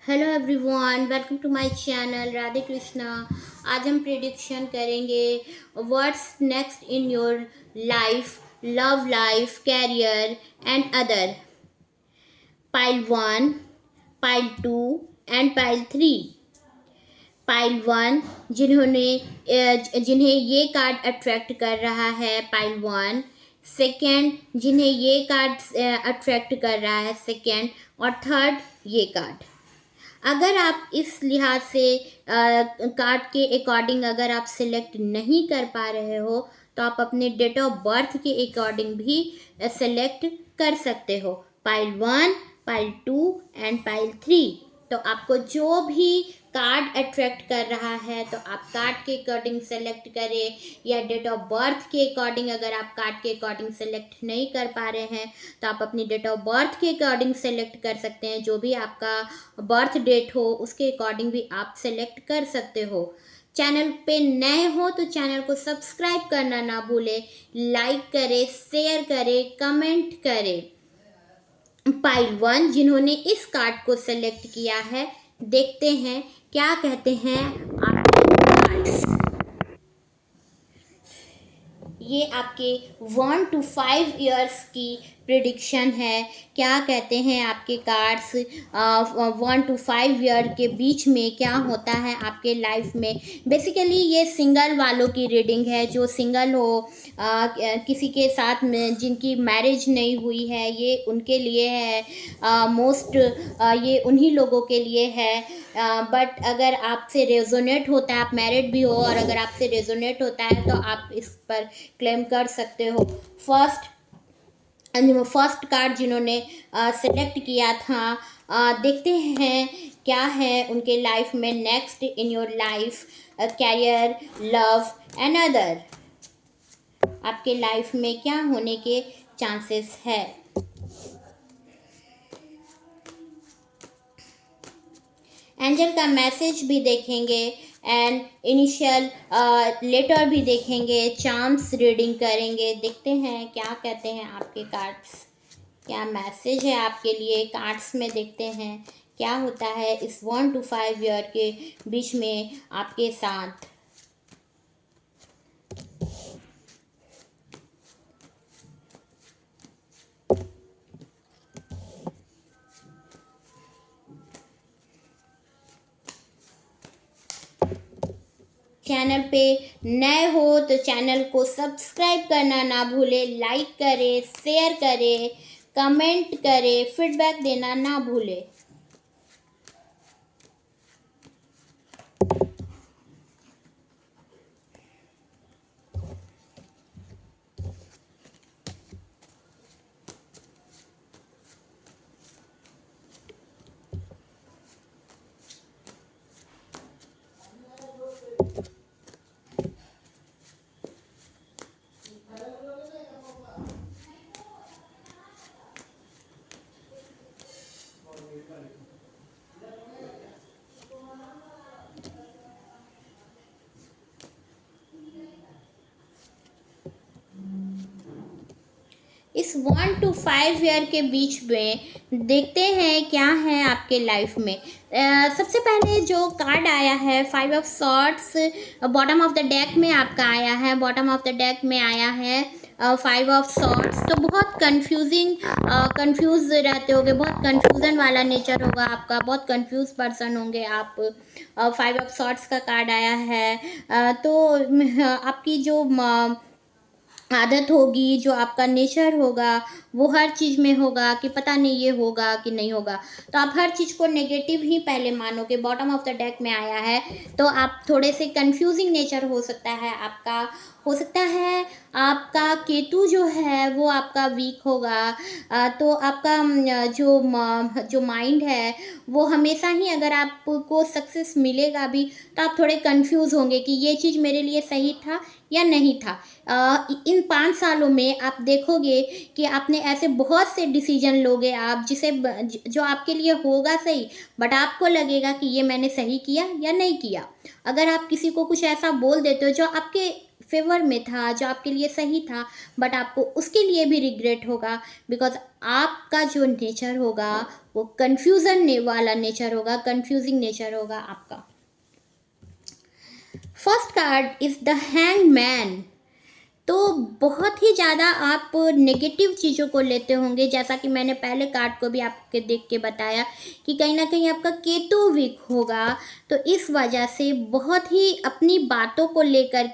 Hello everyone, welcome to my channel Radhe Krishna. आज हम prediction करेंगे what's next in your life, love life, career and other. Pile one, pile two and pile three. Pile one, जिन्हें ये card attract कर रहा है, pile one. Second, जिन्हें ये कार्ड अट्रैक्ट कर रहा है, सेकेंड। और थर्ड, ये कार्ड। अगर आप इस लिहाज से कार्ड के अकॉर्डिंग अगर आप सिलेक्ट नहीं कर पा रहे हो तो आप अपने डेट ऑफ बर्थ के अकॉर्डिंग भी सेलेक्ट कर सकते हो। Pile one, pile two and pile three. तो आपको जो भी कार्ड अट्रैक्ट कर रहा है तो आप कार्ड के अकॉर्डिंग सेलेक्ट करें, या डेट ऑफ बर्थ के अकॉर्डिंग अगर आप कार्ड के अकॉर्डिंग सेलेक्ट नहीं कर पा रहे हैं तो आप अपनी डेट ऑफ बर्थ के अकॉर्डिंग सेलेक्ट कर सकते हैं। जो भी आपका बर्थ डेट हो उसके अकॉर्डिंग भी आप सेलेक्ट कर सकते हो। चैनल पे नए हो तो चैनल को सब्सक्राइब करना ना भूले, लाइक करें, शेयर करें, कमेंट करें। पाइल वन, जिन्होंने इस कार्ड को सेलेक्ट किया है, देखते हैं क्या कहते हैं आपके कार्ड्स। ये आपके 1 to 5 years की प्रिडिक्शन है। क्या कहते हैं आपके कार्ड्स 1 to 5 year के बीच में क्या होता है आपके लाइफ में। बेसिकली ये सिंगल वालों की रीडिंग है, जो सिंगल हो, किसी के साथ में जिनकी मैरिज नहीं हुई है, ये उनके लिए है। मोस्ट ये उन्हीं लोगों के लिए है। बट अगर आपसे रेजोनेट होता है, आप मैरिड भी हो और अगर आपसे रेजोनेट होता है तो आप इस पर क्लेम कर सकते हो। फर्स्ट कार्ड जिन्होंने सेलेक्ट किया था, देखते हैं क्या है उनके लाइफ में next in your life, career, love and other. आपके लाइफ में क्या होने के चांसेस है। एंजल का मैसेज भी देखेंगे एंड इनिशियल लेटर भी देखेंगे, चार्म्स रीडिंग करेंगे। देखते हैं क्या कहते हैं आपके कार्ड्स, क्या मैसेज है आपके लिए। कार्ड्स में देखते हैं क्या होता है इस 1 to 5 year के बीच में आपके साथ। चैनल पे नए हो तो चैनल को सब्सक्राइब करना ना भूले, लाइक करें, शेयर करें, कमेंट करें, फीडबैक देना ना भूले। इस 1 to 5 year के बीच में देखते हैं क्या है आपके लाइफ में। सबसे पहले जो कार्ड आया है 5 of Swords, bottom of the deck में आपका आया है। बॉटम ऑफ द डेक में आया है 5 of Swords। तो बहुत कंफ्यूज रहते होगे, बहुत कंफ्यूजन वाला नेचर होगा आपका, बहुत कंफ्यूज पर्सन होंगे आप। 5 of Swords का कार्ड आया है। तो आपकी जो आदत होगी, जो आपका नेचर होगा, वो हर चीज़ में होगा कि पता नहीं ये होगा कि नहीं होगा। तो आप हर चीज़ को नेगेटिव ही पहले मानोगे। बॉटम ऑफ द डेक में आया है तो आप थोड़े से कंफ्यूजिंग नेचर हो सकता है आपका। हो सकता है आपका केतु जो है वो आपका वीक होगा। तो आपका जो माइंड है वो हमेशा ही, अगर आपको सक्सेस मिलेगा भी तो आप थोड़े कंफ्यूज होंगे कि ये चीज़ मेरे लिए सही था या नहीं था। इन 5 सालों में आप देखोगे कि आपने ऐसे बहुत से डिसीजन लोगे आप, जो आपके लिए होगा सही, बट आपको लगेगा कि ये मैंने सही किया या नहीं किया। अगर आप किसी को कुछ ऐसा बोल देते हो जो आपके फेवर में था, जो आपके लिए सही था, बट आपको उसके लिए भी रिग्रेट होगा, बिकॉज आपका जो नेचर होगा वो कन्फ्यूज़न वाला नेचर होगा, कन्फ्यूजिंग नेचर होगा आपका। First card is the hang man. तो बहुत ही ज़्यादा आप नेगेटिव चीज़ों को लेते होंगे, जैसा कि मैंने पहले कार्ड को भी आपके देख के बताया कि कहीं ना कहीं आपका केतु वीक होगा। तो इस वजह से बहुत ही अपनी बातों को लेकर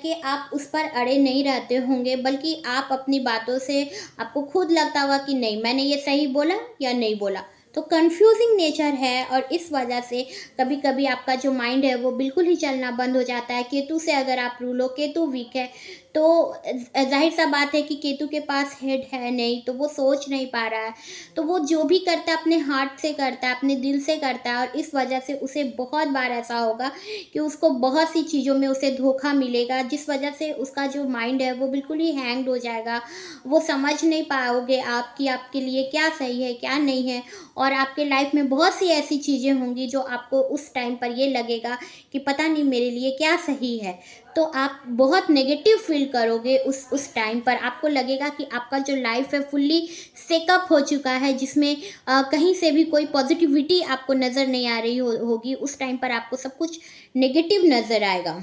के आप उस पर अड़े नहीं रहते होंगे, बल्कि आप अपनी बातों से आपको खुद लगता होगा कि नहीं, मैंने ये सही बोला या नहीं बोला। तो कंफ्यूजिंग नेचर है, और इस वजह से कभी कभी आपका जो माइंड है वो बिल्कुल ही चलना बंद हो जाता है। केतु से अगर आप रूल हो, केतु वीक है, तो जाहिर सा बात है कि केतु के पास हेड है नहीं, तो वो सोच नहीं पा रहा है। तो वो जो भी करता है अपने हार्ट से करता है, अपने दिल से करता है, और इस वजह से उसे बहुत बार ऐसा होगा कि उसको बहुत सी चीज़ों में उसे धोखा मिलेगा, जिस वजह से उसका जो माइंड है वो बिल्कुल ही हैंग्ड हो जाएगा। वो समझ नहीं पाओगे आप कि आपके लिए क्या सही है क्या नहीं है, और आपके लाइफ में बहुत सी ऐसी चीज़ें होंगी जो आपको उस टाइम पर ये लगेगा कि पता नहीं मेरे लिए क्या सही है। तो आप बहुत नेगेटिव फील करोगे उस टाइम पर। आपको लगेगा कि आपका जो लाइफ है फुल्ली सेकअप हो चुका है, जिसमें कहीं से भी कोई पॉजिटिविटी आपको नज़र नहीं आ रही होगी। उस टाइम पर आपको सब कुछ नेगेटिव नज़र आएगा।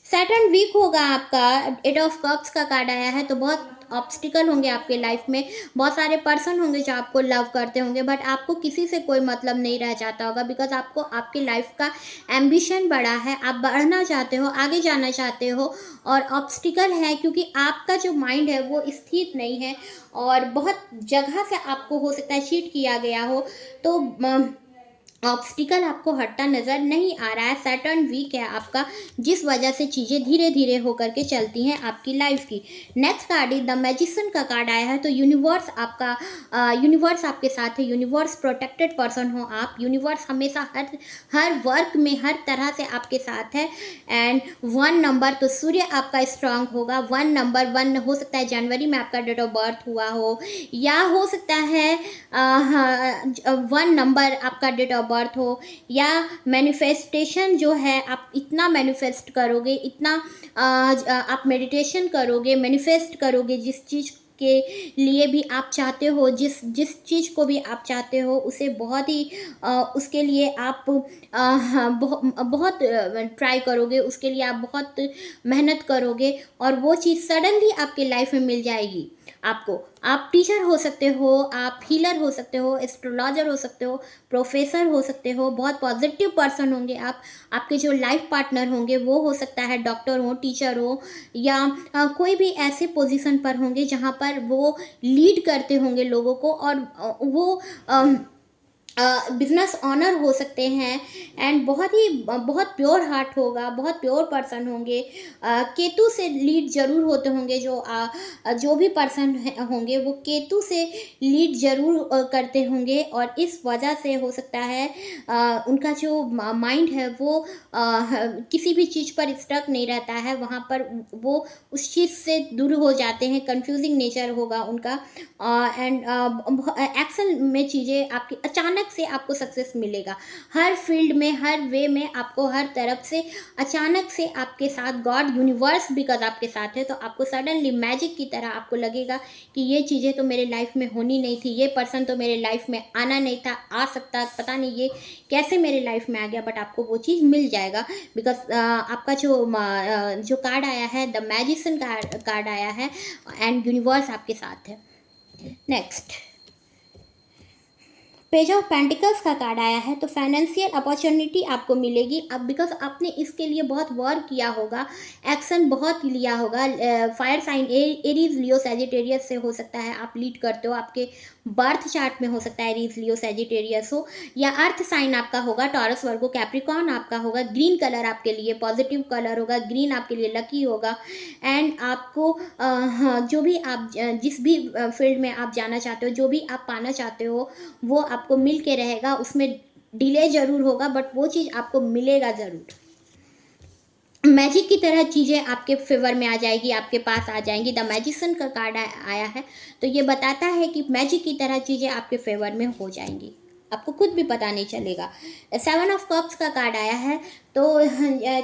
सैटर्न वीक होगा आपका। एट ऑफ कप्स का कार्ड आया है, तो बहुत ऑब्स्टिकल होंगे आपके लाइफ में। बहुत सारे पर्सन होंगे जो आपको लव करते होंगे, बट आपको किसी से कोई मतलब नहीं रह जाता होगा, बिकॉज आपको आपकी लाइफ का एम्बिशन बड़ा है, आप बढ़ना चाहते हो, आगे जाना चाहते हो, और ऑब्स्टिकल है क्योंकि आपका जो माइंड है वो स्थिर नहीं है, और बहुत जगह से आपको हो सकता है चीट किया गया हो। तो ऑब्स्टिकल आपको हटता नज़र नहीं आ रहा है। सैटर्न वीक है आपका, जिस वजह से चीज़ें धीरे धीरे होकर के चलती हैं आपकी लाइफ की। नेक्स्ट कार्ड द मैजिशियन का कार्ड आया है। तो यूनिवर्स यूनिवर्स आपके साथ है। यूनिवर्स प्रोटेक्टेड पर्सन हो आप। यूनिवर्स हमेशा हर वर्क में हर तरह से आपके साथ है। एंड 1 नंबर, तो सूर्य आपका स्ट्रांग होगा। 1 नंबर 1 हो सकता है जनवरी में आपका डेट ऑफ बर्थ हुआ हो, या हो सकता है 1 नंबर आपका डेट ऑफ बर्थ हो, या मैनिफेस्टेशन जो है आप इतना मैनिफेस्ट करोगे, इतना आप मेडिटेशन करोगे, मैनिफेस्ट करोगे जिस चीज़ के लिए भी आप चाहते हो, जिस चीज़ को भी आप चाहते हो, उसे बहुत ही उसके लिए आप बहुत ट्राई करोगे, उसके लिए आप बहुत मेहनत करोगे, और वो चीज़ सडनली आपके लाइफ में मिल जाएगी आपको। आप टीचर हो सकते हो, आप हीलर हो सकते हो, एस्ट्रोलॉजर हो सकते हो, प्रोफेसर हो सकते हो, बहुत पॉजिटिव पर्सन होंगे आप। आपके जो लाइफ पार्टनर होंगे वो हो सकता है डॉक्टर हो, टीचर हो, या कोई भी ऐसे पोजीशन पर होंगे जहाँ पर वो लीड करते होंगे लोगों को, और वो बिजनेस ऑनर हो सकते हैं। एंड बहुत प्योर हार्ट होगा, बहुत प्योर पर्सन होंगे। केतु से लीड जरूर होते होंगे, जो भी पर्सन होंगे वो केतु से लीड जरूर करते होंगे, और इस वजह से हो सकता है उनका जो माइंड है वो किसी भी चीज़ पर स्टक नहीं रहता है, वहाँ पर वो उस चीज़ से दूर हो जाते हैं। कंफ्यूजिंग नेचर होगा उनका, एंड एक्शन में चीज़ें आपकी अचानक से आपको सक्सेस मिलेगा। हर फील्ड में, हर वे में आपको हर तरफ से अचानक से आपके साथ गॉड यूनिवर्स बिकॉज आपके साथ है, तो आपको सडनली मैजिक की तरह आपको लगेगा कि ये चीज़ें तो मेरे लाइफ में होनी नहीं थी, ये पर्सन तो मेरे लाइफ में आना नहीं था, आ सकता, पता नहीं ये कैसे मेरे लाइफ में आ गया, बट आपको वो चीज़ मिल जाएगा। बिकॉज आपका जो कार्ड आया है द मैजिशियन कार्ड आया है, एंड यूनिवर्स आपके साथ है। नेक्स्ट पेज ऑफ पेंटिकल्स का कार्ड आया है। तो फाइनेंशियल अपॉर्चुनिटी आपको मिलेगी अब, बिकॉज आपने इसके लिए बहुत वर्क किया होगा, एक्शन बहुत लिया होगा। Fire sign Aries Leo Sagittarius से हो सकता है आप लीड करते हो, आपके बर्थ चार्ट में हो सकता है एरीज लियो सैजिटेरियस हो, या अर्थ साइन आपका होगा टॉरस वर्गो कैप्रिकॉर्न आपका होगा। ग्रीन कलर आपके लिए पॉजिटिव कलर होगा, ग्रीन आपके लिए लकी होगा। एंड आपको हाँ, जो भी आप जिस भी फील्ड में आप जाना चाहते हो, जो भी आप पाना चाहते हो, वो आपको मिल के रहेगा। उसमें डिले ज़रूर होगा, बट वो चीज़ आपको मिलेगा ज़रूर। मैजिक की तरह चीज़ें आपके फेवर में आ जाएगी, आपके पास आ जाएंगी। द मैजिशियन का कार्ड आया है, तो ये बताता है कि मैजिक की तरह चीज़ें आपके फेवर में हो जाएंगी। आपको खुद भी पता नहीं चलेगा। 7 ऑफ कप्स का कार्ड आया है, तो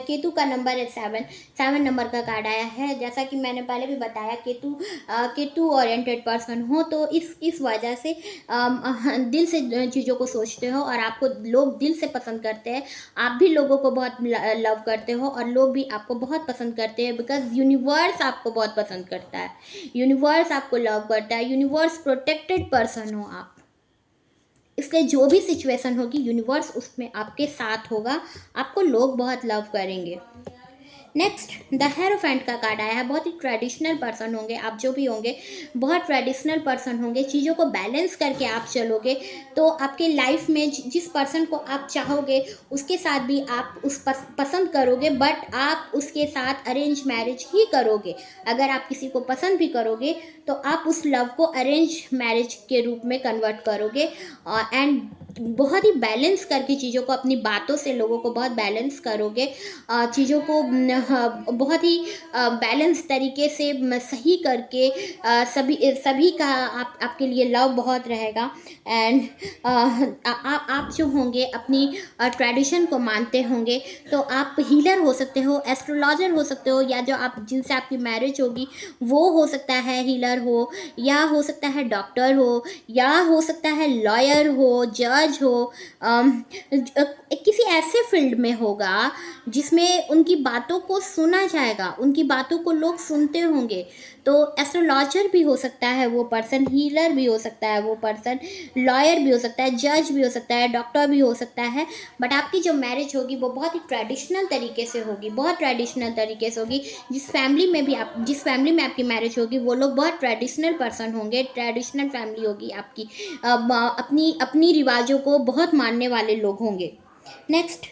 केतु का नंबर है 7 नंबर का कार्ड आया है। जैसा कि मैंने पहले भी बताया, केतु ओरिएंटेड पर्सन हो तो इस वजह से दिल से चीज़ों को सोचते हो और आपको लोग दिल से पसंद करते हैं। आप भी लोगों को बहुत लव करते हो और लोग भी आपको बहुत पसंद करते हैं, बिकॉज यूनिवर्स आपको बहुत पसंद करता है, यूनिवर्स आपको लव करता है, यूनिवर्स प्रोटेक्टेड पर्सन हो आप। इसलिए जो भी सिचुएशन होगी यूनिवर्स उसमें आपके साथ होगा, आपको लोग बहुत लव करेंगे। नेक्स्ट द हेरोफेंट का कार्ड आया है। बहुत ही ट्रेडिशनल पर्सन होंगे आप, जो भी होंगे बहुत ट्रेडिशनल पर्सन होंगे। चीज़ों को बैलेंस करके आप चलोगे तो आपके लाइफ में जिस पर्सन को आप चाहोगे उसके साथ भी आप पसंद करोगे, बट आप उसके साथ अरेंज मैरिज ही करोगे। अगर आप किसी को पसंद भी करोगे तो आप उस लव को अरेंज मैरिज के रूप में कन्वर्ट करोगे एंड बहुत ही बैलेंस करके चीज़ों को, अपनी बातों से लोगों को बहुत बैलेंस करोगे, चीज़ों को बहुत ही बैलेंस तरीके से सही करके सभी का आपके लिए लव बहुत रहेगा। एंड आप जो होंगे अपनी ट्रेडिशन को मानते होंगे, तो आप हीलर हो सकते हो, एस्ट्रोलॉजर हो सकते हो, या जो आप जिनसे आपकी मैरिज होगी वो हो सकता है हीलर हो, या हो सकता है डॉक्टर हो, या हो सकता है लॉयर हो, जज हो, किसी ऐसे फील्ड में होगा जिसमें उनकी बातों को सुना जाएगा, उनकी बातों को लोग सुनते होंगे। तो एस्ट्रोलॉजर भी हो सकता है वो पर्सन, हीलर भी हो सकता है वो पर्सन, लॉयर भी हो सकता है, जज भी हो सकता है, डॉक्टर भी हो सकता है। बट आपकी जो मैरिज होगी वो बहुत ही ट्रेडिशनल तरीके से होगी, बहुत ट्रेडिशनल तरीके से होगी। जिस फैमिली में आपकी मैरिज होगी वो लोग बहुत ट्रेडिशनल पर्सन होंगे, ट्रेडिशनल फैमिली होगी आपकी, अपनी रिवाजों को बहुत मानने वाले लोग होंगे। नेक्स्ट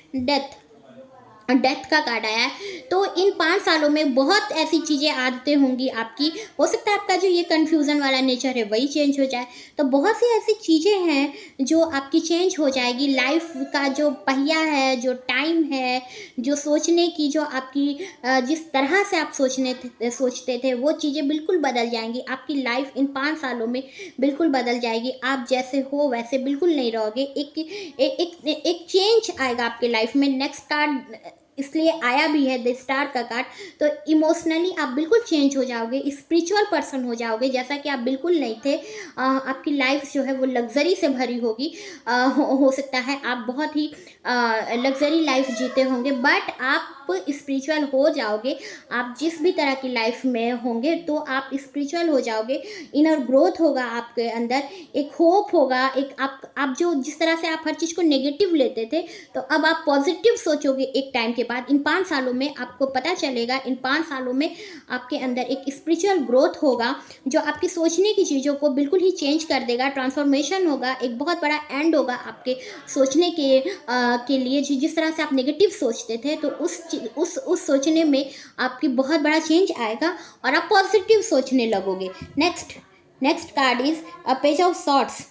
डेथ का कार्ड आया है। तो इन 5 सालों में बहुत ऐसी चीज़ें, आदतें होंगी आपकी। हो सकता है आपका जो ये कन्फ्यूज़न वाला नेचर है वही चेंज हो जाए। तो बहुत सी ऐसी चीज़ें हैं जो आपकी चेंज हो जाएगी। लाइफ का जो पहिया है, जो टाइम है, जो सोचने की, जो आपकी जिस तरह से आप सोचते थे वो चीज़ें बिल्कुल बदल जाएंगी। आपकी लाइफ इन 5 सालों में बिल्कुल बदल जाएगी। आप जैसे हो वैसे बिल्कुल नहीं रहोगे। एक चेंज आएगा आपके लाइफ में। नेक्स्ट कार्ड इसलिए आया भी है द स्टार का कार्ड। तो इमोशनली आप बिल्कुल चेंज हो जाओगे, स्पिरिचुअल पर्सन हो जाओगे जैसा कि आप बिल्कुल नहीं थे। आपकी लाइफ जो है वो लग्जरी से भरी होगी। हो सकता है आप बहुत ही लग्जरी लाइफ जीते होंगे, बट आप स्पिरिचुअल हो जाओगे। आप जिस भी तरह की लाइफ में होंगे तो आप स्पिरिचुअल हो जाओगे। इनर ग्रोथ होगा आपके अंदर, एक होप होगा, एक आप जो जिस तरह से आप हर चीज़ को नेगेटिव लेते थे तो अब आप पॉजिटिव सोचोगे एक टाइम के बाद। इन 5 सालों में आपको पता चलेगा, इन 5 सालों में आपके अंदर एक स्पिरिचुअल ग्रोथ होगा जो आपकी सोचने की चीज़ों को बिल्कुल ही चेंज कर देगा। ट्रांसफॉर्मेशन होगा, एक बहुत बड़ा एंड होगा आपके सोचने के लिए। जिस तरह से आप नेगेटिव सोचते थे तो उस सोचने में आपकी बहुत बड़ा चेंज आएगा और आप पॉजिटिव सोचने लगोगे। Next card is page of swords.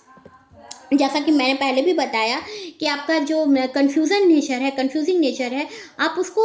जैसा कि मैंने पहले भी बताया कि आपका जो कंफ्यूजिंग नेचर है, आप उसको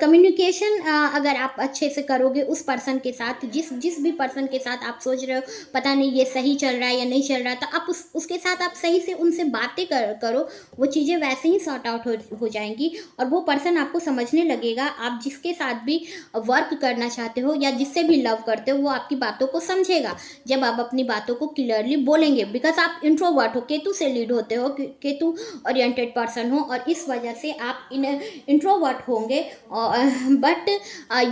कम्युनिकेशन अगर आप अच्छे से करोगे उस पर्सन के साथ, जिस भी पर्सन के साथ आप सोच रहे हो पता नहीं ये सही चल रहा है या नहीं चल रहा, तो आप उसके साथ आप सही से उनसे बातें करो। वो चीज़ें वैसे ही सॉर्ट आउट हो जाएंगी और वो पर्सन आपको समझने लगेगा। आप जिसके साथ भी वर्क करना चाहते हो या जिससे भी लव करते हो वो आपकी बातों को समझेगा जब आप अपनी बातों को क्लियरली बोलेंगे। बिकॉज आप इंट्रोवर्ट हो, केतु से लीड होते हो, केतु ओरिएंटेड पर्सन हो और इस वजह से आप इंट्रोवर्ट होंगे। बट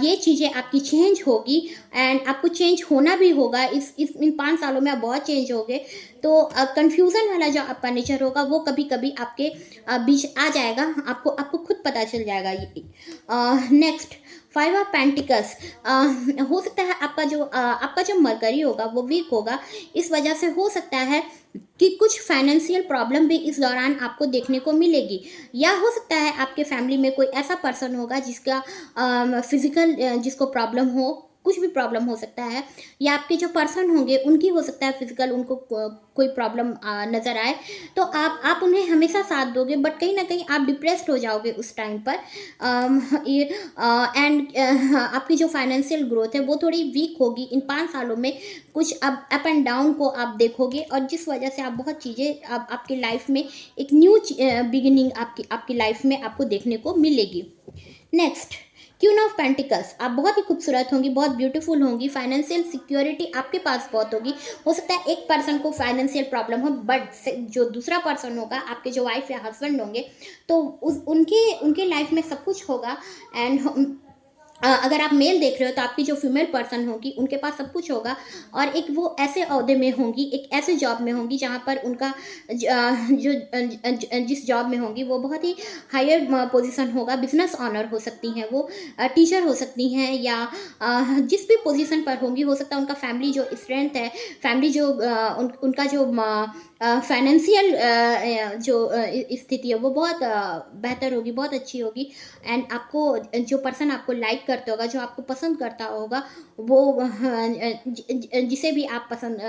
ये चीज़ें आपकी चेंज होगी एंड आपको चेंज होना भी होगा। इन 5 सालों में आप बहुत चेंज होगे। तो कंफ्यूजन वाला जो आपका नेचर होगा वो कभी कभी आपके बीच आ जाएगा, आपको खुद पता चल जाएगा ये। Next 5 of pentacles. हो सकता है आपका जो मरकरी होगा वो वीक होगा। इस वजह से हो सकता है कि कुछ फाइनेंशियल प्रॉब्लम भी इस दौरान आपको देखने को मिलेगी, या हो सकता है आपके फैमिली में कोई ऐसा पर्सन होगा जिसका फिजिकल जिसको प्रॉब्लम हो, कुछ भी प्रॉब्लम हो सकता है, या आपके जो पर्सन होंगे उनकी हो सकता है फिजिकल उनको कोई प्रॉब्लम नज़र आए, तो आप उन्हें हमेशा साथ दोगे, बट कहीं ना कहीं आप डिप्रेस्ड हो जाओगे उस टाइम पर। एंड आपकी जो फाइनेंशियल ग्रोथ है वो थोड़ी वीक होगी इन 5 सालों में। कुछ अप एंड डाउन को आप देखोगे, और जिस वजह से आप बहुत चीज़ें आपकी लाइफ में एक न्यू बिगिनिंग आपकी लाइफ में आपको देखने को मिलेगी। नेक्स्ट, क्वीन ऑफ पेंटिकल्स, आप बहुत ही खूबसूरत होंगी, बहुत ब्यूटीफुल होंगी, फाइनेंशियल सिक्योरिटी आपके पास बहुत होगी। हो सकता है एक पर्सन को फाइनेंशियल प्रॉब्लम हो, बट जो दूसरा पर्सन होगा, आपके जो वाइफ या हस्बैंड होंगे, तो उनके लाइफ में सब कुछ होगा। एंड अगर आप मेल देख रहे हो तो आपकी जो फीमेल पर्सन होगी उनके पास सब कुछ होगा, और एक वो ऐसे ओहदे में होंगी, एक ऐसे जॉब में होंगी जहाँ पर उनका जिस जॉब में होंगी वो बहुत ही हायर पोजीशन होगा। बिजनेस ऑनर हो सकती हैं वो, टीचर हो सकती हैं, या जिस भी पोजीशन पर होंगी, हो सकता है उनका फैमिली जो स्ट्रेंथ है, फैमिली जो उनका जो फाइनेंशियल जो स्थिति है वो बहुत बेहतर होगी, बहुत अच्छी होगी। एंड आपको जो पर्सन आपको लाइक करता होगा, जो आपको पसंद करता होगा, वो जिसे भी आप पसंद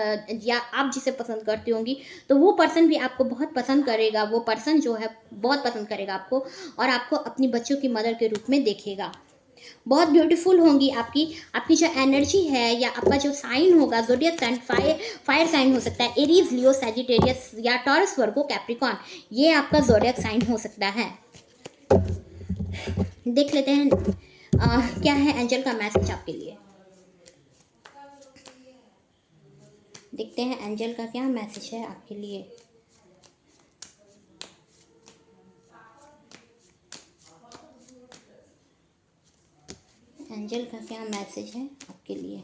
या आप जिसे पसंद करती होंगी, तो वो पर्सन भी आपको बहुत पसंद करेगा। वो पर्सन जो है बहुत पसंद करेगा आपको, और आपको अपनी बच्चों की मदर के रूप में देखेगा। बहुत ब्यूटीफुल होंगी। आपकी जो एनर्जी है, या आपका जो साइन होगा, ज़ोडिएक साइन फायर साइन हो सकता है, एरीज, लियो, सैजिटेरियस या टॉरस, वर्गो, कैप्रिकॉन, ये आपका ज़ोडिएक साइन हो सकता है। देख लेते हैं क्या है एंजल का मैसेज आपके लिए। देखते हैं एंजल का क्या मैसेज है आपके लिए। एंजल का क्या मैसेज है आपके लिए।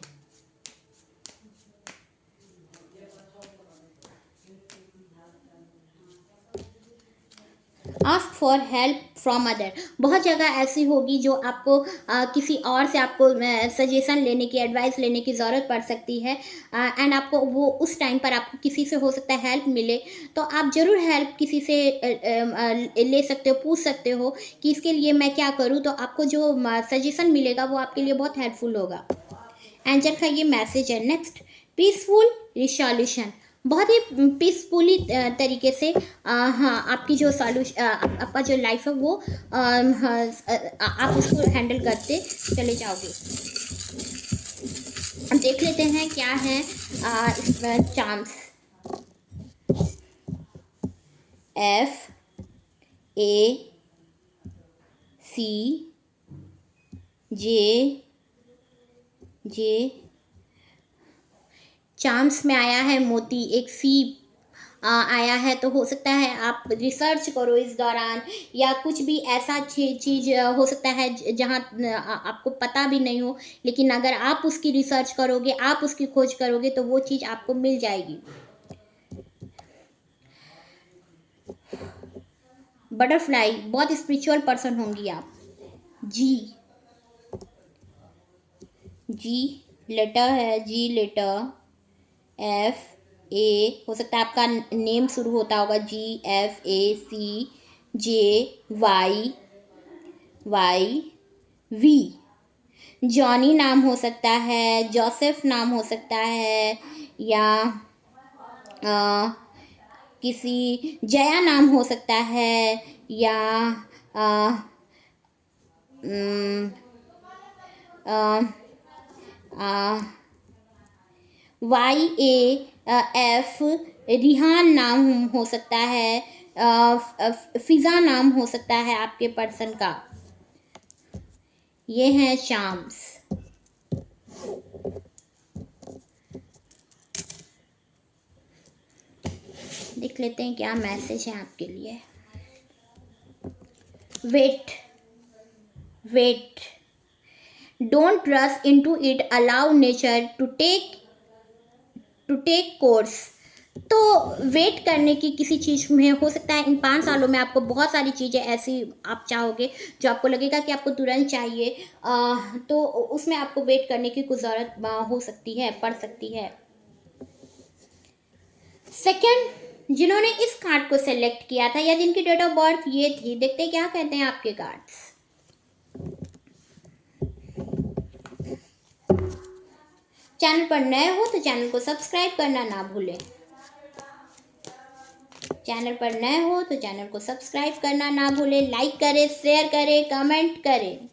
Ask for help from other, बहुत जगह ऐसी होगी जो आपको किसी और से आपको सजेशन लेने की, एडवाइस लेने की ज़रूरत पड़ सकती है। एंड आपको वो उस टाइम पर आपको किसी से हो सकता है हेल्प मिले, तो आप ज़रूर हेल्प किसी से ले सकते हो, पूछ सकते हो कि इसके लिए मैं क्या करूँ, तो आपको जो सजेशन मिलेगा वो आपके लिए बहुत हेल्पफुल होगा। एंजल का ये मैसेज है। नेक्स्ट, पीसफुल रिसोल्यूशन, बहुत ही पीसफुली तरीके से हाँ आपकी जो आपका जो लाइफ है वो हाँ, आप उसको हैंडल करते चले जाओगे। हम देख लेते हैं क्या है इसमें चांस। FACJ चांस में आया है मोती, एक सी आया है, तो हो सकता है आप रिसर्च करो इस दौरान, या कुछ भी ऐसा चीज़ हो सकता है जहाँ आपको पता भी नहीं हो, लेकिन अगर आप उसकी रिसर्च करोगे, आप उसकी खोज करोगे, तो वो चीज़ आपको मिल जाएगी। बटरफ्लाई, बहुत स्पिरिचुअल पर्सन होंगी आप। जी लेटर है, जी लेटर, FA, हो सकता है आपका नेम शुरू होता होगा GFACJYV। जॉनी नाम हो सकता है, जोसेफ नाम हो सकता है, या किसी जया नाम हो सकता है, या YAF रिहान नाम हो सकता है, फिज़ा नाम हो सकता है आपके पर्सन का। ये हैं चार्म्स। देख लेते हैं क्या मैसेज है आपके लिए। Wait, don't rush into it, allow nature to take course. तो वेट करने की किसी चीज़ में, हो सकता है इन 5 सालों में आपको बहुत सारी चीज़ें ऐसी आप चाहोगे जो आपको लगेगा कि आपको तुरंत चाहिए, तो उसमें आपको वेट करने की कुछ ज़रूरत हो सकती है, पड़ सकती है। सेकंड, जिन्होंने इस कार्ड को सेलेक्ट किया था या जिनकी डेट ऑफ बर्थ ये थी, देखते क्या कहते हैं आपके कार्ड्स। चैनल पर नए हो तो चैनल को सब्सक्राइब करना ना भूलें। चैनल पर नए हो तो चैनल को सब्सक्राइब करना ना भूलें। लाइक करें, शेयर करें, कमेंट करें।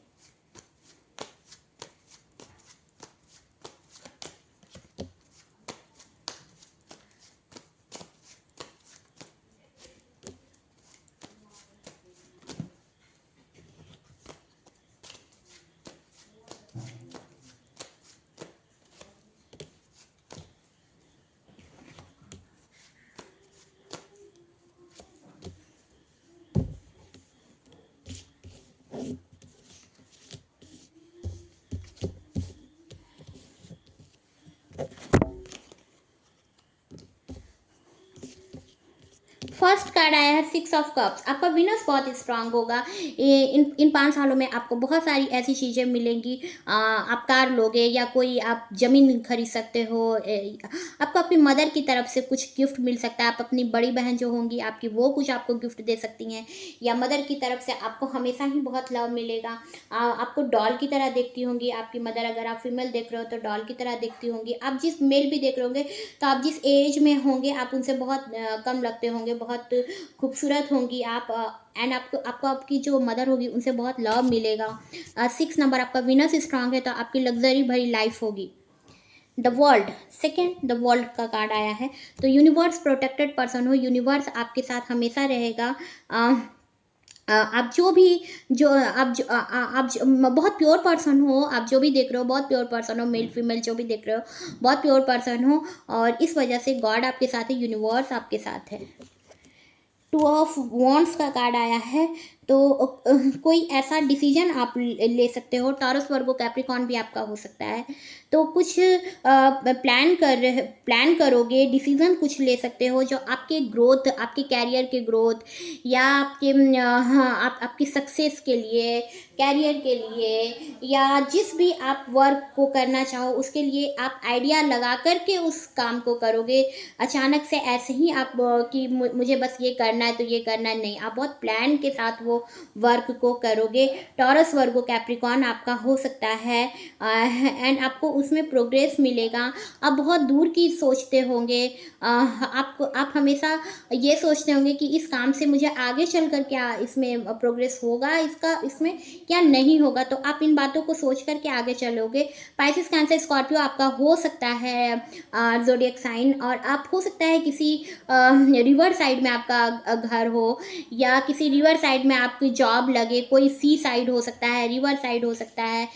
फर्स्ट कार्ड आया है 6 ऑफ कप्स। आपका विनर्स बहुत स्ट्रांग होगा। इन 5 सालों में आपको बहुत सारी ऐसी चीज़ें मिलेंगी। आप कार लोगे या कोई आप ज़मीन खरीद सकते हो। आपको अपनी मदर की तरफ से कुछ गिफ्ट मिल सकता है। आप अपनी बड़ी बहन जो होंगी आपकी, वो कुछ आपको गिफ्ट दे सकती हैं, या मदर की तरफ से आपको हमेशा ही बहुत लव मिलेगा। आपको डॉल की तरह देखती होंगी आपकी मदर। अगर आप फीमेल देख रहे हो तो डॉल की तरह देखती होंगी। आप जिस मेल भी देख रहे होंगे तो आप जिस एज में होंगे आप उनसे बहुत कम लगते होंगे, बहुत खूबसूरत होंगी आप। एंड आपको आपको आपकी जो मदर होगी उनसे बहुत लव मिलेगा। 6 नंबर आपका विनर्स स्ट्रांग है तो आपकी लग्जरी भरी लाइफ होगी। The world, second the world का कार्ड आया है। तो यूनिवर्स प्रोटेक्टेड पर्सन हो, यूनिवर्स आपके साथ हमेशा रहेगा। आप जो भी जो आप जो आप बहुत प्योर पर्सन हो। आप जो भी देख रहे हो बहुत प्योर पर्सन हो, मेल फीमेल जो भी देख रहे हो बहुत प्योर पर्सन हो, और इस वजह से गॉड आपके साथ है, यूनिवर्स आपके साथ है। 2 ऑफ वॉन्ड्स का कार्ड आया है। तो कोई ऐसा डिसीजन आप ले सकते हो। टॉरस, वर्गो, कैप्रिकॉर्न भी आपका हो सकता है। तो कुछ प्लान करोगे, डिसीजन कुछ ले सकते हो जो आपके ग्रोथ, आपके कैरियर के ग्रोथ, या आपके हाँ आपकी सक्सेस के लिए, कैरियर के लिए, या जिस भी आप वर्क को करना चाहो उसके लिए आप आइडिया लगा करके उस काम को करोगे। अचानक से ऐसे ही आप कि मुझे बस ये करना है तो ये करना है, नहीं, आप बहुत प्लान के साथ वो वर्क को करोगे। टॉरस, वर्गो, कैप्रिकॉर्न आपका हो सकता है एंड आपको उसमें प्रोग्रेस मिलेगा। आप बहुत दूर की सोचते होंगे। आप हमेशा ये सोचते होंगे कि इस काम से मुझे आगे चल कर क्या इसमें प्रोग्रेस होगा, इसमें क्या नहीं होगा। तो आप इन बातों को सोच करके आगे चलोगे। पाइसेस, कैंसर, स्कॉर्पियो आपका हो सकता है ज़ोडिएक साइन, और आप हो सकता है किसी रिवर साइड में आपका घर हो, या किसी रिवर साइड में आपकी जॉब लगे। कोई सी साइड हो सकता है, रिवर साइड हो सकता है।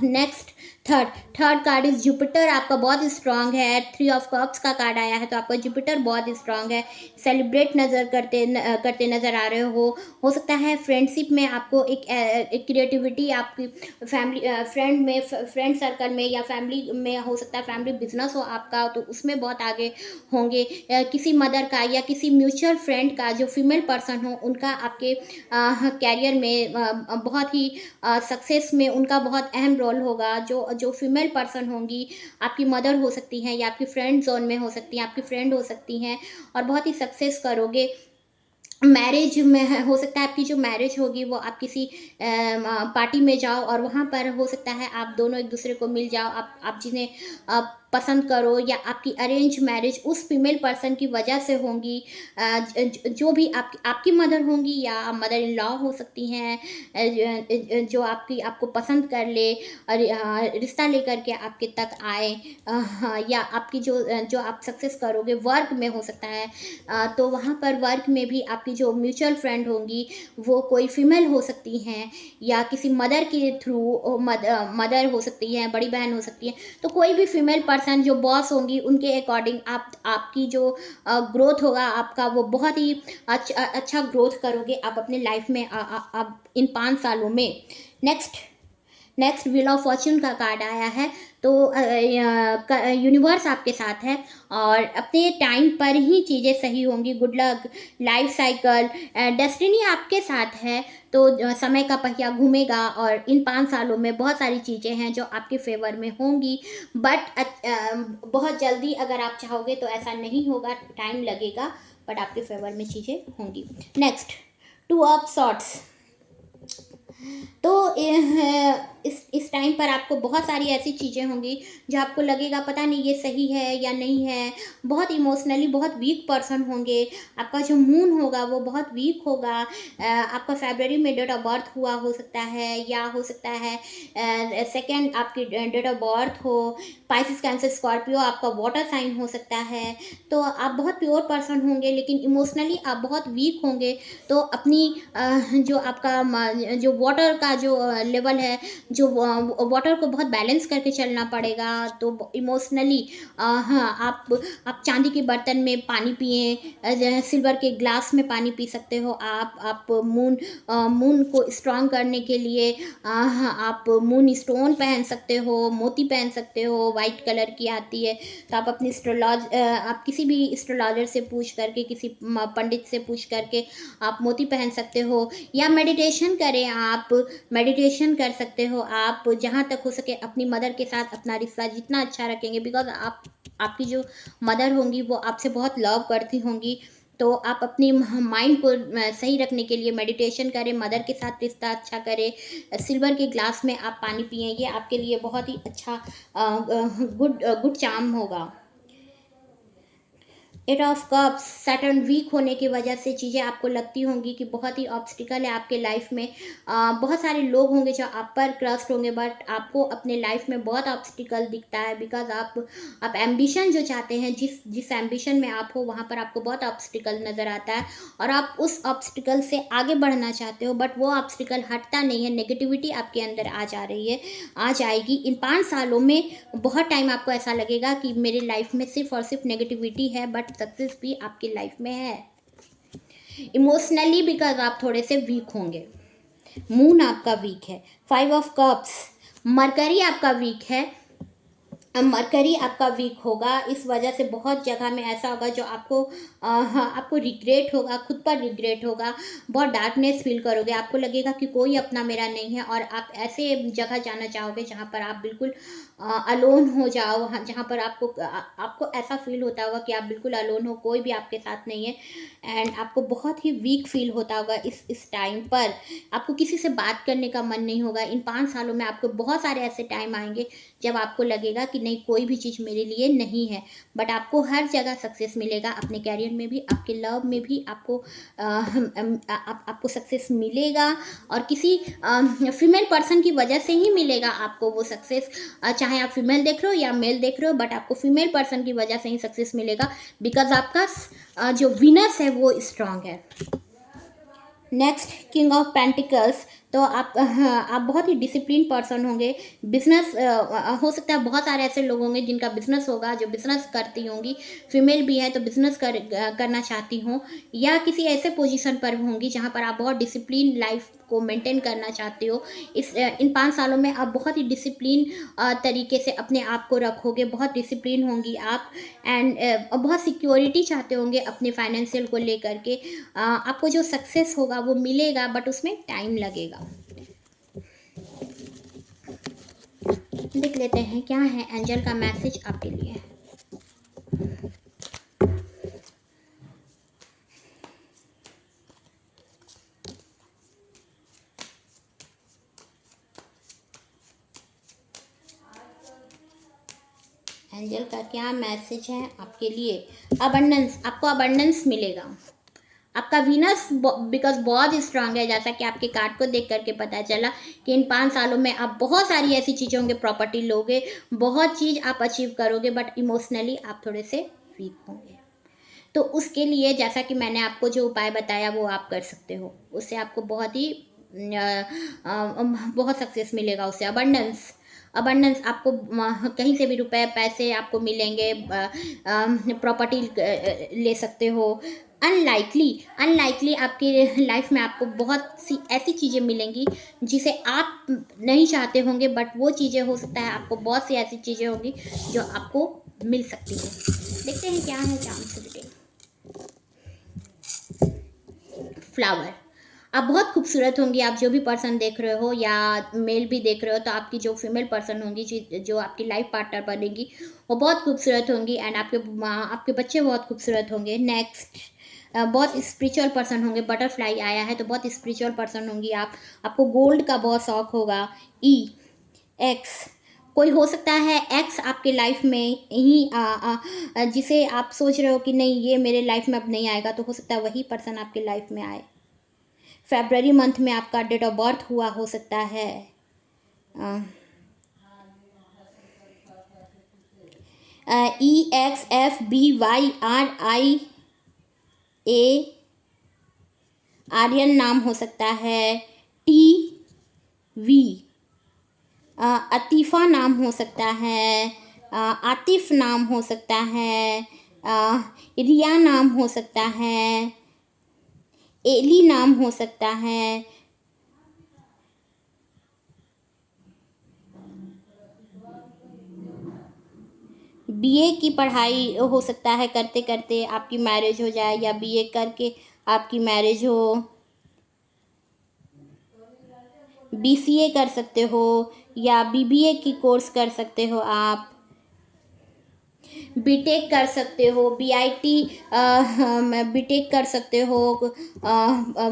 Next third card is Jupiter. आपका बहुत स्ट्रांग है। 3 ऑफ कप्स का कार्ड आया है तो आपका जुपिटर बहुत स्ट्रांग है। सेलिब्रेट करते नज़र आ रहे हो सकता है फ्रेंडशिप में आपको एक क्रिएटिविटी आपकी फ्रेंड सर्कल में या फैमिली में हो सकता है। फैमिली बिजनेस हो आपका तो उसमें बहुत आगे होंगे। किसी मदर का या किसी म्यूचुअल फ्रेंड का जो फीमेल पर्सन हो उनका आपके कैरियर में बहुत ही सक्सेस में उनका बहुत अहम रोल होगा। जो फीमेल पर्सन होंगी आपकी मदर हो सकती हैं, या आपकी फ्रेंड जोन में हो सकती हैं, आपकी फ्रेंड हो सकती हैं, और बहुत ही सक्सेस करोगे। मैरिज में हो सकता है आपकी जो मैरिज होगी वो आप किसी पार्टी में जाओ और वहाँ पर हो सकता है आप दोनों एक दूसरे को मिल जाओ। आप जिन्हें पसंद करो, या आपकी अरेंज मैरिज उस फीमेल पर्सन की वजह से होंगी। जो भी आपकी मदर होंगी या मदर इन लॉ हो सकती हैं, जो आपको पसंद कर ले और रिश्ता लेकर के आपके तक आए। हाँ, या आपकी जो आप सक्सेस करोगे वर्क में हो सकता है। तो वहाँ पर वर्क में भी आपकी जो म्यूचुअल फ्रेंड होंगी वो कोई फीमेल हो सकती हैं, या किसी मदर के थ्रू मदर हो सकती है, बड़ी बहन हो सकती है। तो कोई भी फीमेल पर्सन जो बॉस होंगी उनके अकॉर्डिंग आपकी जो ग्रोथ होगा आपका वो बहुत ही अच्छा ग्रोथ करोगे आप अपने लाइफ में आप इन 5 सालों में। नेक्स्ट व्हील ऑफ फॉर्च्यून का कार्ड आया है। तो यूनिवर्स आपके साथ है और अपने टाइम पर ही चीज़ें सही होंगी। Good luck, life cycle, destiny आपके साथ है। तो समय का पहिया घूमेगा और इन 5 सालों में बहुत सारी चीज़ें हैं जो आपके फेवर में होंगी। बट बहुत जल्दी अगर आप चाहोगे तो ऐसा नहीं होगा, टाइम लगेगा, बट आपके फेवर में चीज़ें होंगी। Next 2 of swords. तो इस टाइम पर आपको बहुत सारी ऐसी चीज़ें होंगी जो आपको लगेगा पता नहीं ये सही है या नहीं है। बहुत इमोशनली बहुत वीक पर्सन होंगे। आपका जो मून होगा वो बहुत वीक होगा। आपका फरवरी में डेट ऑफ बर्थ हुआ हो सकता है, या हो सकता है सेकेंड आपकी डेट ऑफ बर्थ हो। स्पाइसिस, कैंसर, स्कॉर्पियो आपका वाटर साइन हो सकता है। तो आप बहुत प्योर पर्सन होंगे, लेकिन इमोशनली आप बहुत वीक होंगे। तो अपनी जो आपका जो वाटर का जो लेवल है, जो वाटर को बहुत बैलेंस करके चलना पड़ेगा। तो इमोशनली हाँ, आप चांदी के बर्तन में पानी पिए, सिल्वर के ग्लास में पानी पी सकते हो। आप मून को स्ट्रांग करने के लिए हाँ, आप मून स्टोन पहन सकते हो, मोती पहन सकते हो, वाइट कलर की आती है। तो आप अपनी आप किसी भी एस्ट्रोलॉजर से पूछ करके, किसी पंडित से पूछ करके आप मोती पहन सकते हो। या मेडिटेशन करें, आप मेडिटेशन कर सकते हो। आप जहाँ तक हो सके अपनी मदर के साथ अपना रिश्ता जितना अच्छा रखेंगे, बिकॉज आपकी जो मदर होंगी वो आपसे बहुत लव करती होंगी। तो आप अपनी माइंड को सही रखने के लिए मेडिटेशन करें, मदर के साथ रिश्ता अच्छा करें। सिल्वर के ग्लास में आप पानी पिएं, ये आपके लिए बहुत ही अच्छा गुड चार्म होगा। Eight of cups, Saturn weak होने की वजह से चीज़ें आपको लगती होंगी कि बहुत ही ऑब्स्टिकल है आपके लाइफ में। बहुत सारे लोग होंगे जो आप पर क्रस्ट होंगे, बट आपको अपने लाइफ में बहुत ऑब्स्टिकल दिखता है। बिकॉज आप एम्बिशन जो चाहते हैं, जिस एम्बिशन में आप हो वहाँ पर आपको बहुत ऑब्स्टिकल नज़र आता है, और आप उस ऑब्स्टिकल से आगे बढ़ना चाहते हो, बट वो ऑब्स्टिकल हटता नहीं है। नेगेटिविटी आपके अंदर आ जा रही है, आ जाएगी। इन 5 सालों में बहुत टाइम आपको ऐसा लगेगा कि मेरी लाइफ में सिर्फ और सिर्फ नेगेटिविटी है, बट सक्सेस भी आपकी लाइफ में है। इमोशनली बिकॉज आप थोड़े से वीक होंगे। मून आपका वीक है। 5 ऑफ कप्स, मरकरी आपका वीक है। मरकरी आपका वीक होगा, इस वजह से बहुत जगह में ऐसा होगा जो हाँ, आपको रिग्रेट होगा, खुद पर रिग्रेट होगा। बहुत डार्कनेस फील करोगे, आपको लगेगा कि कोई अपना मेरा नहीं है, और आप ऐसे जगह जाना चाहोगे जहाँ पर आप बिल्कुल अलोन हो जाओ। जहाँ पर आपको ऐसा फील होता होगा कि आप बिल्कुल अलोन हो, कोई भी आपके साथ नहीं है। एंड आपको बहुत ही वीक फील होता होगा इस टाइम पर। आपको किसी से बात करने का मन नहीं होगा। इन 5 सालों में आपको बहुत सारे ऐसे टाइम आएंगे जब आपको लगेगा कि नहीं, कोई भी चीज़ मेरे लिए नहीं है। बट आपको हर जगह सक्सेस मिलेगा, अपने कैरियर में भी, आपके लव में भी आपको सक्सेस मिलेगा। और किसी फीमेल पर्सन की वजह से ही मिलेगा आपको वो सक्सेस। चाहे आप फीमेल देख रहे हो या मेल देख रहे हो, बट आपको फीमेल पर्सन की वजह से ही सक्सेस मिलेगा, बिकॉज आपका जो विनर्स है वो स्ट्रांग है। Next, king of pentacles. तो आप बहुत ही डिसिप्लिन पर्सन होंगे। बिजनेस हो सकता है, बहुत सारे ऐसे लोग होंगे जिनका बिजनेस होगा, जो बिजनेस करती होंगी, फीमेल भी है तो बिजनेस करना चाहती हों, या किसी ऐसे पोजीशन पर होंगी जहाँ पर आप बहुत डिसिप्लिन लाइफ को मेंटेन करना चाहते हो। इन 5 सालों में आप बहुत ही डिसिप्लिन तरीके से अपने आप को रखोगे, बहुत डिसिप्लिन होंगी आप। एंड बहुत सिक्योरिटी चाहते होंगे अपने फाइनेंशियल को लेकर के। आपको जो सक्सेस होगा वो मिलेगा, बट उसमें टाइम लगेगा। देख लेते हैं क्या है एंजल का मैसेज आपके लिए। एंजल का क्या मैसेज है आपके लिए। अबंडेंस, आपको अबंडेंस मिलेगा। आपका वीनस बिकॉज बहुत स्ट्रांग है, जैसा कि आपके कार्ड को देख करके पता चला कि इन 5 सालों में आप बहुत सारी ऐसी चीज़ें होंगे, प्रॉपर्टी लोगे, बहुत चीज़ आप अचीव करोगे, बट इमोशनली आप थोड़े से वीक होंगे। तो उसके लिए जैसा कि मैंने आपको जो उपाय बताया वो आप कर सकते हो, उससे आपको बहुत सक्सेस मिलेगा। उससे अबंडेंस आपको कहीं से भी रुपए पैसे आपको मिलेंगे, प्रॉपर्टी ले सकते हो। अनलाइकली आपकी लाइफ में आपको बहुत सी ऐसी चीज़ें मिलेंगी जिसे आप नहीं चाहते होंगे, बट वो चीज़ें हो सकता है आपको बहुत सी ऐसी चीज़ें होंगी जो आपको मिल सकती है। देखते हैं क्या है चांस रीडिंग। फ्लावर, आप बहुत खूबसूरत होंगी। आप जो भी पर्सन देख रहे हो या मेल भी देख रहे हो, तो आपकी जो फीमेल पर्सन होंगी, जो आपकी लाइफ पार्टनर बनेगी, वो बहुत खूबसूरत होंगी। एंड आपके बच्चे बहुत खूबसूरत होंगे। नेक्स्ट, बहुत स्पिरिचुअल पर्सन होंगे। बटरफ्लाई आया है तो बहुत स्पिरिचुअल पर्सन होंगी आप। आपको गोल्ड का बहुत शौक होगा। ई एक्स, कोई हो सकता है एक्स आपके लाइफ में ही जिसे आप सोच रहे हो कि नहीं ये मेरे लाइफ में अब नहीं आएगा, तो हो सकता है वही पर्सन आपके लाइफ में आए। फरवरी मंथ में आपका डेट ऑफ बर्थ हुआ हो सकता है। EXFBYRIA, आर्यन नाम हो सकता है। TV, अतीफ़ा नाम हो सकता है। आतिफ नाम हो सकता है। रिया नाम हो सकता है। एली नाम हो सकता है। बीए की पढ़ाई हो सकता है करते करते आपकी मैरिज हो जाए, या बीए करके आपकी मैरिज हो। बीसीए कर सकते हो या बीबीए की कोर्स कर सकते हो आप। बीटेक कर सकते हो, बीआईटी बीटेक कर सकते हो।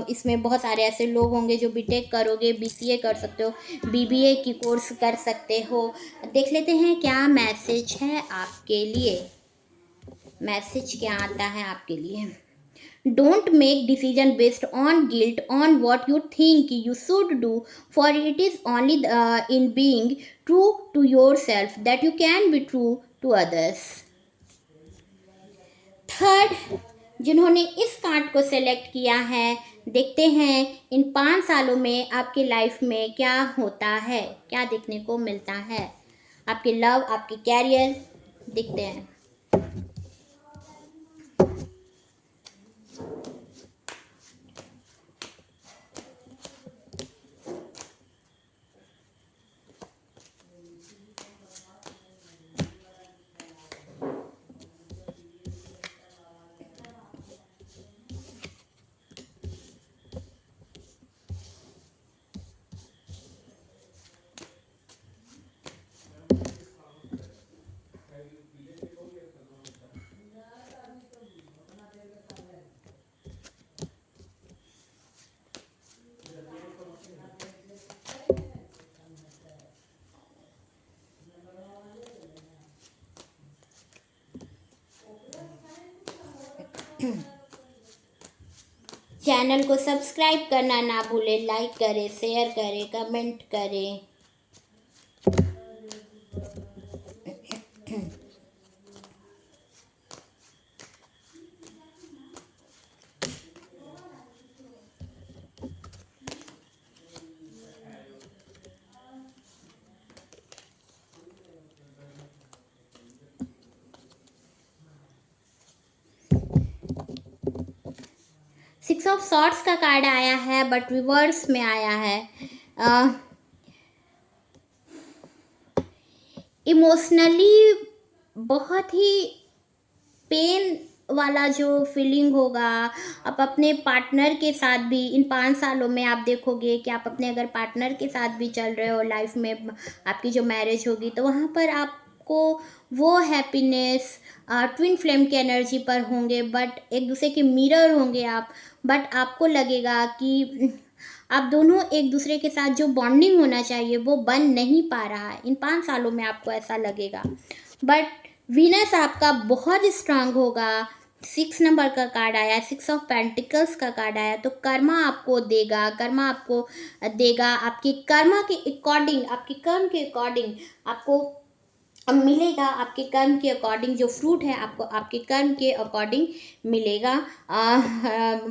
इसमें बहुत सारे ऐसे लोग होंगे जो बीटेक करोगे, बीसीए कर सकते हो, बीबीए की कोर्स कर सकते हो। देख लेते हैं क्या मैसेज है आपके लिए। मैसेज क्या आता है आपके लिए। Don't make decision based on guilt on what you think you should do, for it is only in being true to yourself that you can be true to others. Third, जिन्होंने इस card को select किया है, देखते हैं इन 5 सालों में आपकी लाइफ में क्या होता है, क्या देखने को मिलता है। आपके लव, आपके कैरियर, देखते हैं। चैनल को सब्सक्राइब करना ना भूलें, लाइक करें, शेयर करें, कमेंट करें। सिक्स ऑफ सॉर्ड्स का कार्ड आया है बट रिवर्स में आया है। इमोशनली बहुत ही पेन वाला जो फीलिंग होगा, आप अपने पार्टनर के साथ भी इन 5 सालों में आप देखोगे कि आप अपने अगर पार्टनर के साथ भी चल रहे हो लाइफ में, आपकी जो मैरिज होगी तो वहाँ पर आपको वो हैप्पीनेस ट्विन फ्लेम की एनर्जी पर होंगे, बट एक दूसरे के मिरर होंगे आप। बट आपको लगेगा कि आप दोनों एक दूसरे के साथ जो बॉन्डिंग होना चाहिए वो बन नहीं पा रहा है। इन 5 सालों में आपको ऐसा लगेगा, बट वीनस आपका बहुत स्ट्रांग होगा। 6 नंबर का कार्ड आया, 6 ऑफ पेंटिकल्स का कार्ड आया, तो कर्मा आपको देगा, कर्मा आपको देगा। आपकी कर्मा के अकॉर्डिंग, आपके कर्म के अकॉर्डिंग आपको मिलेगा। आपके कर्म के अकॉर्डिंग जो फ्रूट है आपको आपके कर्म के अकॉर्डिंग मिलेगा।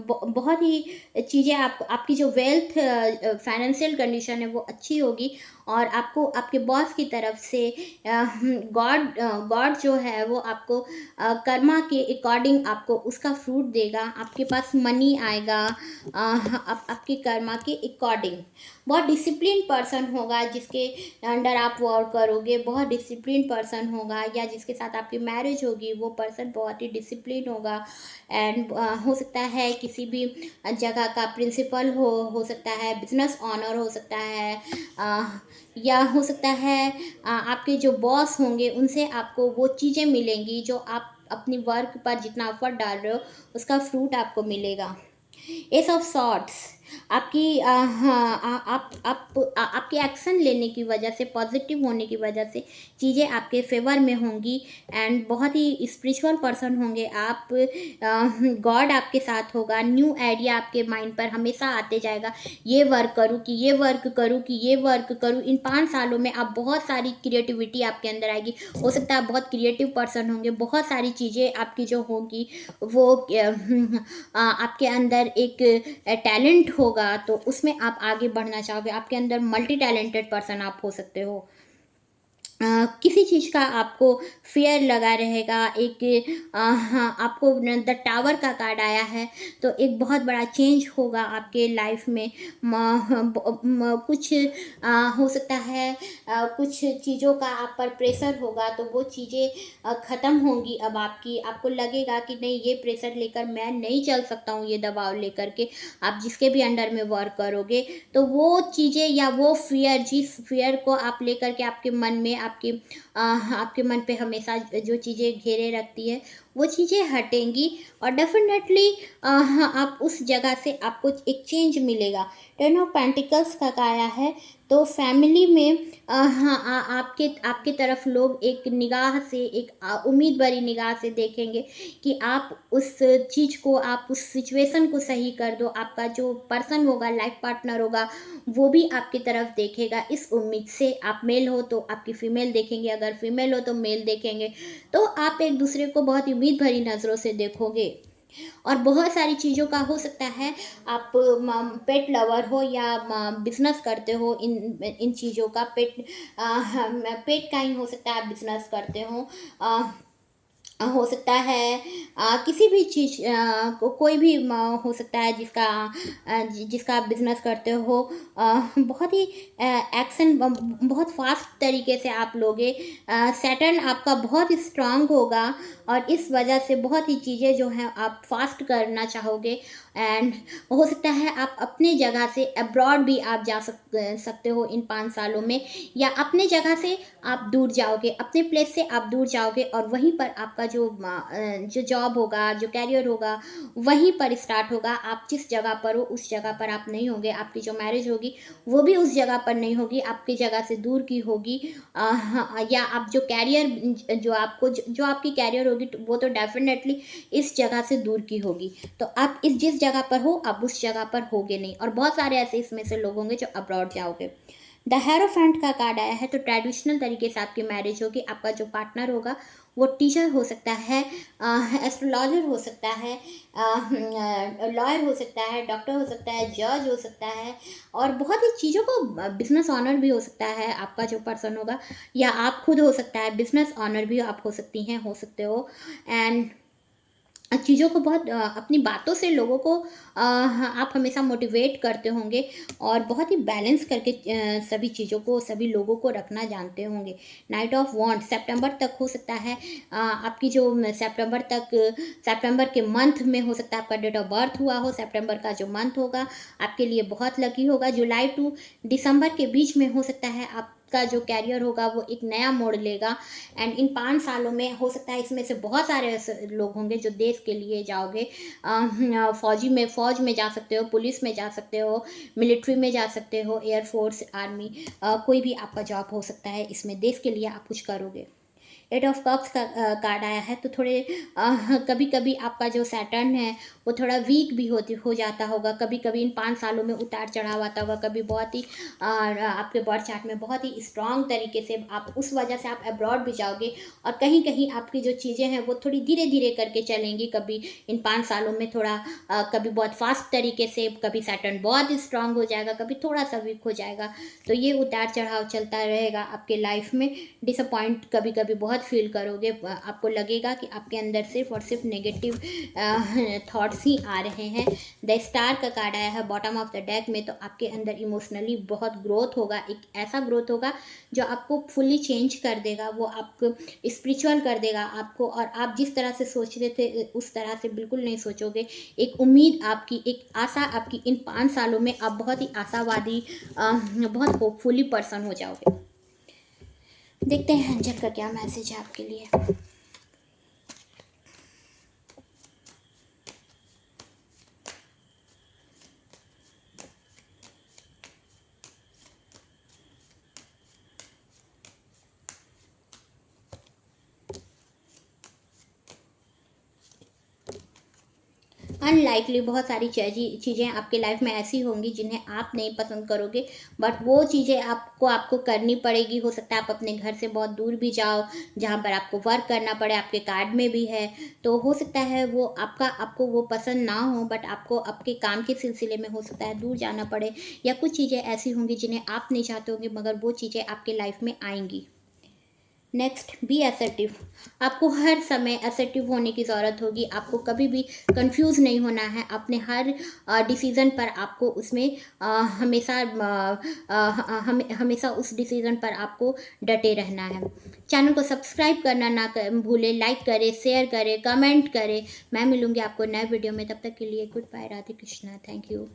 बहुत ही चीज़ें आपको, आपकी जो वेल्थ फाइनेंशियल कंडीशन है वो अच्छी होगी, और आपको आपके बॉस की तरफ से गॉड जो है वो आपको कर्मा के अकॉर्डिंग आपको उसका फ्रूट देगा। आपके पास मनी आएगा आपके कर्मा के अकॉर्डिंग। बहुत डिसिप्लिन पर्सन होगा जिसके अंडर आप वर्क करोगे, बहुत डिसिप्लिन पर्सन होगा, या जिसके साथ आपकी मैरिज होगी वो पर्सन बहुत ही डिसिप्लिन होगा। एंड हो सकता है किसी भी जगह का प्रिंसिपल हो सकता है, बिजनेस ऑनर हो सकता है, या हो सकता है आपके जो बॉस होंगे उनसे आपको वो चीज़ें मिलेंगी जो आप अपनी वर्क पर जितना एफर्ट डाल रहे हो उसका फ्रूट आपको मिलेगा। एस ऑफ सॉर्ट्स, आपकी हाँ, आपके एक्शन लेने की वजह से, पॉजिटिव होने की वजह से चीज़ें आपके फेवर में होंगी एंड बहुत ही स्पिरिचुअल पर्सन होंगे आप। गॉड आपके साथ होगा। न्यू आइडिया आपके माइंड पर हमेशा आते जाएगा, ये वर्क करूँ कि ये वर्क करूँ कि ये वर्क करूँ। इन 5 सालों में आप बहुत सारी क्रिएटिविटी आपके अंदर आएगी। हो सकता है आप बहुत क्रिएटिव पर्सन होंगे, बहुत सारी चीज़ें आपकी जो होगी वो आपके अंदर एक टैलेंट होगा तो उसमें आप आगे बढ़ना चाहोगे। आपके अंदर मल्टी टैलेंटेड पर्सन आप हो सकते हो। किसी चीज़ का आपको फियर लगा रहेगा। एक हाँ, आपको द टावर का कार्ड आया है तो एक बहुत बड़ा चेंज होगा आपके लाइफ में। कुछ हो सकता है कुछ चीज़ों का आप पर प्रेशर होगा तो वो चीज़ें ख़त्म होंगी। अब आपको लगेगा कि नहीं, ये प्रेशर लेकर मैं नहीं चल सकता हूँ, ये दबाव लेकर के आप जिसके भी अंडर में वर्क करोगे तो वो चीज़ें या वो फियर, जिस फियर को आप लेकर के आपके मन में आपके मन पे हमेशा जो चीज़ें घेरे रखती है वो चीज़ें हटेंगी और डेफिनेटली आप उस जगह से आपको एक चेंज मिलेगा। 10 ऑफ पेंटिकल्स का आया है तो फैमिली में आपके आपके तरफ लोग एक निगाह से, एक उम्मीद भरी निगाह से देखेंगे कि आप उस चीज़ को, आप उस सिचुएशन को सही कर दो। आपका जो पर्सन होगा, लाइफ पार्टनर होगा, वो भी आपकी तरफ देखेगा इस उम्मीद से। आप मेल हो तो आपकी फीमेल देखेंगे, अगर फीमेल हो तो मेल देखेंगे। तो आप एक दूसरे को बहुत उम्मीद भरी नज़रों से देखोगे। और बहुत सारी चीज़ों का हो सकता है आप पेट लवर हो या बिजनेस करते हो, इन इन चीज़ों का पेट का ही हो सकता है, आप बिजनेस करते हो सकता है किसी भी चीज़ कोई भी हो सकता है जिसका आप बिजनेस करते हो। बहुत ही एक्शन बहुत फास्ट तरीके से आप लोगे। सैटर्न आपका बहुत स्ट्रांग होगा और इस वजह से बहुत ही चीज़ें जो हैं आप फास्ट करना चाहोगे। एंड हो सकता है आप अपने जगह से अब्रॉड भी आप जा सकते हो इन 5 सालों में, या अपने जगह से आप दूर जाओगे, अपने प्लेस से आप दूर जाओगे और वहीं पर आपका जो जॉब होगा, जो कैरियर होगा, वहीं पर स्टार्ट होगा। आप जिस जगह पर हो उस जगह पर आप नहीं होंगे। आपकी जो मैरिज होगी वो भी उस जगह पर नहीं होगी, आपकी जगह से दूर की होगी। हाँ, या आप जो कैरियर जो आपकी कैरियर होगी वो तो डेफिनेटली इस जगह से दूर की होगी। तो आप जिस जगह पर हो आप उस जगह पर होगे नहीं। और बहुत सारे ऐसे इसमें से लोग होंगे जो अब्रॉड जाओगे। द हेरोफेंट का कार्ड आया है तो ट्रेडिशनल तरीके से आपकी मैरिज होगी। आपका जो पार्टनर होगा वो टीचर हो सकता है, एस्ट्रोलॉजर हो सकता है, लॉयर हो सकता है, डॉक्टर हो सकता है, जज हो सकता है और बहुत ही चीज़ों को, बिजनेस ऑनर भी हो सकता है आपका जो पर्सन होगा, या आप खुद हो सकता है, बिजनेस ऑनर भी आप हो सकती हैं, हो सकते हो। एंड चीज़ों को बहुत अपनी बातों से लोगों को आप हमेशा मोटिवेट करते होंगे और बहुत ही बैलेंस करके सभी चीज़ों को, सभी लोगों को रखना जानते होंगे। नाइट ऑफ वॉन्ड सितंबर तक हो सकता है आपकी जो सितंबर के मंथ में हो सकता है आपका डेट ऑफ बर्थ हुआ हो। सितंबर का जो मंथ होगा आपके लिए बहुत लकी होगा। जुलाई टू दिसंबर के बीच में हो सकता है आपका जो कैरियर होगा वो एक नया मोड़ लेगा। एंड इन 5 सालों में हो सकता है इसमें से बहुत सारे ऐसे लोग होंगे जो देश के लिए जाओगे। फौज में जा सकते हो, पुलिस में जा सकते हो, मिलिट्री में जा सकते हो, एयरफोर्स, आर्मी, कोई भी आपका जॉब हो सकता है। इसमें देश के लिए आप कुछ करोगे। 8 ऑफ कप्स का कार्ड आया है तो थोड़े कभी कभी आपका जो सैटर्न है वो थोड़ा वीक भी हो जाता होगा। कभी कभी इन 5 सालों में उतार चढ़ाव आता होगा। कभी बहुत ही आपके बर्थ चार्ट में बहुत ही स्ट्रांग तरीके से आप, उस वजह से आप अब्रॉड भी जाओगे और कहीं कहीं आपकी जो चीज़ें हैं वो थोड़ी धीरे धीरे करके चलेंगी। कभी इन 5 सालों में थोड़ा कभी बहुत फास्ट तरीके से, कभी सैटर्न बहुत स्ट्रांग हो जाएगा, कभी थोड़ा सा वीक हो जाएगा। तो ये उतार चढ़ाव चलता रहेगा आपके लाइफ में। डिसअपॉइंट कभी कभी बहुत फील करोगे। आपको लगेगा कि आपके अंदर सिर्फ और सिर्फ नेगेटिव थॉट्स ही आ रहे हैं। द स्टार का कार्ड आया है बॉटम ऑफ द डेक में तो आपके अंदर इमोशनली बहुत ग्रोथ होगा। एक ऐसा ग्रोथ होगा जो आपको फुली चेंज कर देगा, वो आपको स्पिरिचुअल कर देगा आपको, और आप जिस तरह से सोच रहे थे उस तरह से बिल्कुल नहीं सोचोगे। एक उम्मीद आपकी, एक आशा आपकी, इन 5 सालों में आप बहुत ही आशावादी, बहुत होपफुली पर्सन हो जाओगे। देखते हैं एंजल का क्या मैसेज है आपके लिए। अनलाइकली बहुत सारी चीज़ें आपके लाइफ में ऐसी होंगी जिन्हें आप नहीं पसंद करोगे, बट वो चीज़ें आपको करनी पड़ेगी। हो सकता है आप अपने घर से बहुत दूर भी जाओ, जहाँ पर आपको वर्क करना पड़े, आपके कार्ड में भी है। तो हो सकता है वो आपको वो पसंद ना हो, बट आपको आपके काम के सिलसिले में हो सकता है दूर जाना पड़े, या कुछ चीज़ें ऐसी होंगी जिन्हें आप नहीं चाहते होंगे, मगर वो चीज़ें आपके लाइफ में आएंगी। Next, be assertive. आपको हर समय असर्टिव होने की ज़रूरत होगी। आपको कभी भी कंफ्यूज नहीं होना है। अपने हर डिसीज़न पर आपको उसमें हमेशा उस डिसीज़न पर आपको डटे रहना है। चैनल को सब्सक्राइब करना ना भूलें, लाइक करें, शेयर करें, कमेंट करें। मैं मिलूँगी आपको नए वीडियो में, तब तक के लिए goodbye, Radhe Krishna, thank you.